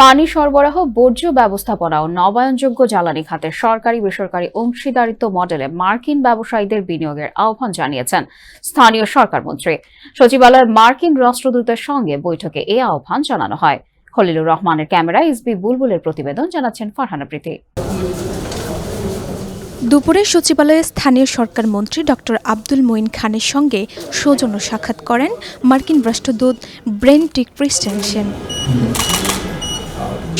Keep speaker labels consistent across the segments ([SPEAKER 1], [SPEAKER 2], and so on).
[SPEAKER 1] পানি সরবরাহ, বর্জ্য ব্যবস্থাপনা ও নবায়নযোগ্য জ্বালানি খাতে সরকারি বেসরকারি অংশীদারিত্ব মডেলে মার্কিন ব্যবসায়ীদের বিনিয়োগের আহ্বান জানিয়েছেন স্থানীয় সরকারমন্ত্রী। সচিবালয়ের মার্কিন রাষ্ট্রদূতের সঙ্গে বৈঠকে এ আহ্বান জানানো হয়। খলিলুর রহমানের ক্যামেরায় ইসবি বুলবুলের প্রতিবেদন, জানাচ্ছেন ফারহানা প্রীতি।
[SPEAKER 2] দুপুরে সচিবালয়ে স্থানীয় সরকার মন্ত্রী ডক্টর আব্দুল মঈন খানের সঙ্গে সৌজন্য সাক্ষাৎ করেন মার্কিন রাষ্ট্রদূত ব্রেন্ট ক্রিস্টেনসেন।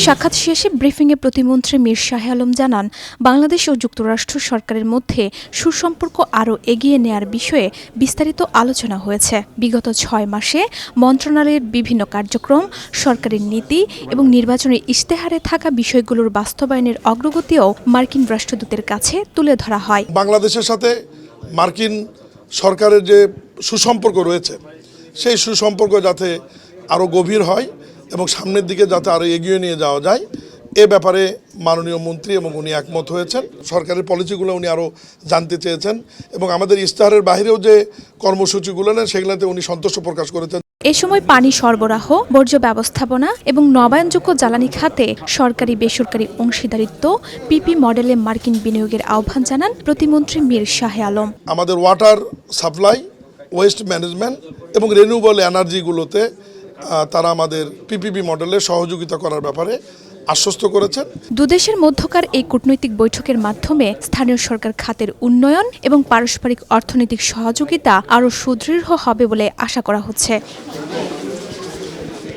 [SPEAKER 2] সাক্ষাৎ শেষে ব্রিফিংয়ে প্রতিমন্ত্রী মীর শাহ আলম জানান, বাংলাদেশ ও যুক্তরাষ্ট্র সরকারের মধ্যে সুসম্পর্ক আরও এগিয়ে নেয়ার বিষয়ে বিস্তারিত আলোচনা হয়েছে। বিগত 6 মাসে মন্ত্রণালয়ের বিভিন্ন কার্যক্রম, সরকারের নীতি এবং নির্বাচনী ইশতেহারে থাকা বিষয়গুলোর বাস্তবায়নের অগ্রগতিও মার্কিন রাষ্ট্রদূতের কাছে তুলে ধরা হয়।
[SPEAKER 3] বাংলাদেশের সাথে মার্কিন সরকারের যে সুসম্পর্ক রয়েছে, সেই সুসম্পর্ক যাতে আরও গভীর হয় এবং সামনের দিকে যাতে আরও এগিয়ে নিয়ে যাওয়া যায়, এ ব্যাপারে মাননীয় মন্ত্রী এবং উনি একমত হয়েছেন। সরকারের পলিসিগুলো উনি আরও জানতে চেয়েছেন এবং আমাদের ইশতেহারের বাইরেও যে কর্মসূচিগুলো নেন সেগুলোতে উনি সন্তোষ প্রকাশ করেছেন।
[SPEAKER 2] এ সময় পানি সরবরাহ, বর্জ্য ব্যবস্থাপনা এবং নবায়নযোগ্য জ্বালানি খাতে সরকারি বেসরকারি অংশীদারিত্ব পিপি মডেলে মার্কিন বিনিয়োগের আহ্বান জানান প্রতিমন্ত্রী মীর শাহ আলম।
[SPEAKER 3] আমাদের ওয়াটার সাপ্লাই, ওয়েস্ট ম্যানেজমেন্ট এবং রিনিউয়েবল এনার্জিগুলোতে তারা আমাদের পিপিপি মডেলে সহযোগিতা করার ব্যাপারে আশ্বস্ত করেছেন।
[SPEAKER 2] দুদেশের মধ্যকার এই কূটনৈতিক বৈঠকের মাধ্যমে স্থানীয় সরকার খাতের উন্নয়ন এবং পারস্পরিক অর্থনৈতিক সহযোগিতা আরও সুদৃঢ় হবে বলে আশা করা হচ্ছে।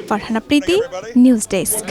[SPEAKER 2] ফারহানা প্রীতি, নিউজ ডেস্ক।